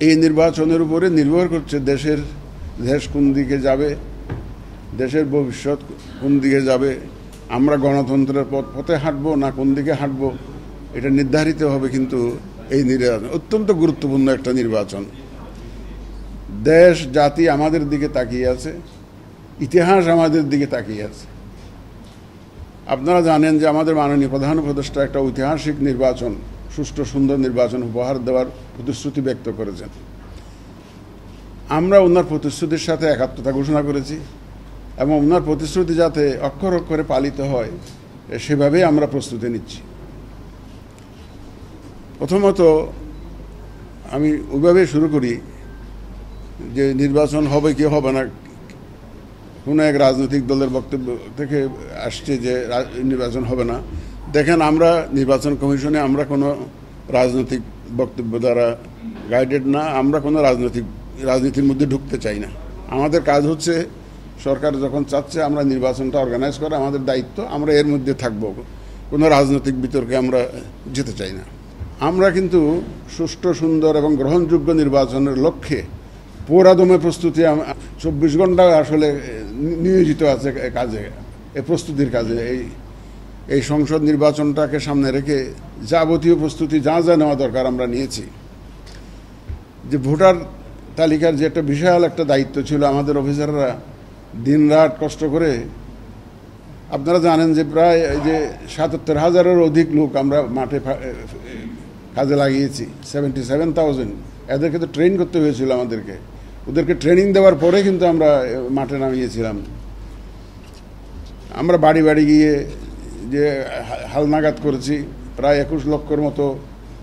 এই নির্বাচনের উপরে নির্ভর করছে দেশ কোন দিকে যাবে, দেশের ভবিষ্যৎ কোন দিকে যাবে, আমরা গণতন্ত্রের পথে হাঁটবো না কোন দিকে হাঁটবো, এটা নির্ধারিত হবে। কিন্তু এই নির্বাচন অত্যন্ত গুরুত্বপূর্ণ একটা নির্বাচন। দেশ জাতি আমাদের দিকে তাকিয়ে আছে, ইতিহাস আমাদের দিকে তাকিয়ে আছে। আপনারা জানেন যে আমাদের মাননীয় প্রধান উপদেষ্টা একটা ঐতিহাসিক নির্বাচন, সুষ্ঠু সুন্দর নির্বাচন উপহার দেওয়ার প্রতিশ্রুতি ব্যক্ত করেছেন। আমরা ওনার প্রতিশ্রুতির সাথে একাত্মতা ঘোষণা করেছি এবং ওনার প্রতিশ্রুতি যাতে অক্ষর অক্ষরে পালিত হয় সেভাবেই আমরা প্রস্তুতি নিচ্ছি। প্রথমত আমি ওইভাবে শুরু করি যে নির্বাচন হবে কি হবে না। কোনো এক রাজনৈতিক দলের বক্তব্য থেকে আসছে যে নির্বাচন হবে না। দেখেন, আমরা নির্বাচন কমিশনে আমরা কোনো রাজনৈতিক বক্তব্য দ্বারা গাইডেড না, আমরা কোনো রাজনীতির মধ্যে ঢুকতে চাই না। আমাদের কাজ হচ্ছে সরকার যখন চাচ্ছে আমরা নির্বাচনটা অর্গানাইজ করা আমাদের দায়িত্ব, আমরা এর মধ্যে থাকব, কোনো রাজনৈতিক বিতর্কে আমরা যেতে চাই না। আমরা কিন্তু সুষ্ঠু সুন্দর এবং গ্রহণযোগ্য নির্বাচনের লক্ষ্যে পুরাদমে প্রস্তুতি 24 ঘন্টা আসলে নিয়োজিত আছে কাজে, এই প্রস্তুতির কাজে। এই সংসদ নির্বাচনটাকে সামনে রেখে যাবতীয় প্রস্তুতি যা যা নেওয়া দরকার আমরা নিয়েছি। যে ভোটার তালিকার যে একটা বিশাল একটা দায়িত্ব ছিল, আমাদের অফিসাররা দিনরাত কষ্ট করে, আপনারা জানেন যে প্রায় যে 77,000-এর অধিক লোক আমরা মাঠে কাজে লাগিয়েছি, 77,000। এদেরকে তো ট্রেন করতে হয়েছিল আমাদেরকে, ওদেরকে ট্রেনিং দেওয়ার পরে কিন্তু আমরা মাঠে নামিয়েছিলাম। আমরা বাড়ি বাড়ি গিয়ে যে হালনাগাদ করেছি, প্রায় 21 লক্ষের মতো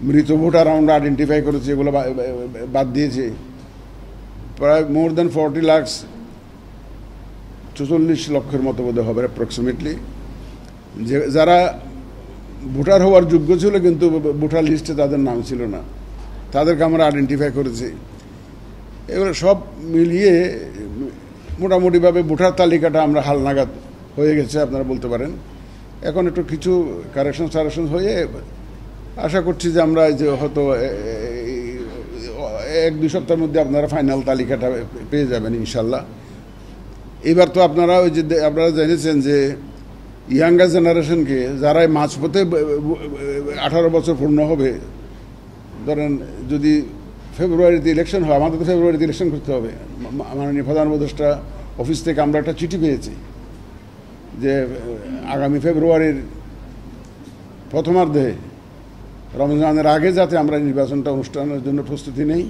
মৃত ভোটার আমরা আইডেন্টিফাই করেছি, এগুলো বাদ দিয়েছি। প্রায় মোর দেন 40 লাখ, 44 লক্ষের মতো বোধহয় হবে অ্যাপ্রক্সিমেটলি, যে যারা ভোটার হওয়ার যোগ্য ছিল কিন্তু ভোটার লিস্টে তাদের নাম ছিল না, তাদেরকে আমরা আইডেন্টিফাই করেছি। এগুলো সব মিলিয়ে মোটামুটিভাবে ভোটার তালিকাটা আমরা হালনাগাদ হয়ে গেছে আপনারা বলতে পারেন। এখন একটু কিছু কারেকশন হয়ে আশা করছি যে আমরা যে হয়তো 1-2 সপ্তাহের মধ্যে আপনারা ফাইনাল তালিকাটা পেয়ে যাবেন ইনশাল্লাহ। এবার তো আপনারা আপনারা জেনেছেন যে ইয়াঙ্গার জেনারেশনকে, যারা মাঝপথে 18 বছর পূর্ণ হবে, ধরেন যদি ফেব্রুয়ারিতে ইলেকশন হয়, আমাদের তো ফেব্রুয়ারিতে ইলেকশন করতে হবে। মাননীয় প্রধান উপদেষ্টা অফিস থেকে আমরা একটা চিঠি পেয়েছি যে আগামী ফেব্রুয়ারির প্রথমার্ধে রমজানের আগে যাতে আমরা নির্বাচনটা অনুষ্ঠানের জন্য প্রস্তুতি নেই,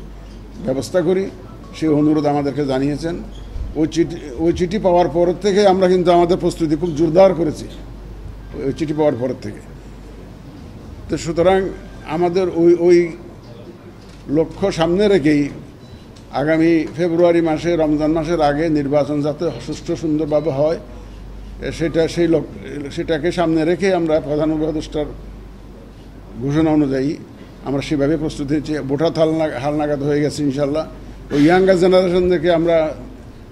ব্যবস্থা করি, সেই অনুরোধ আমাদেরকে জানিয়েছেন। ওই চিঠি পাওয়ার পর থেকে আমরা কিন্তু আমাদের প্রস্তুতি খুব জোরদার করেছি, ওই চিঠি পাওয়ার পর থেকে। তো সুতরাং আমাদের ওই লক্ষ্য সামনে রেখেই আগামী ফেব্রুয়ারি মাসে, রমজান মাসের আগে নির্বাচন যাতে সুষ্ঠু সুন্দরভাবে হয় সেটাকে সামনে রেখে আমরা প্রধান উপদেষ্টার ঘোষণা অনুযায়ী আমরা সেভাবে প্রস্তুতি নিচ্ছি। ভোটার হালনাগাদ হয়ে গেছে ইনশাল্লাহ। ওই ইয়াঙ্গার জেনারেশনদেরকে আমরা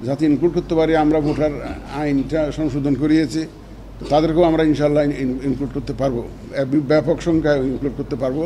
যাতে ইনক্লুড করতে পারি, আমরা ভোটার আইনটা সংশোধন করিয়েছি, তাদেরকেও আমরা ইনশাল্লাহ ইনক্লুড করতে পারবো, ব্যাপক সংখ্যায় ইনক্লুড করতে পারবো।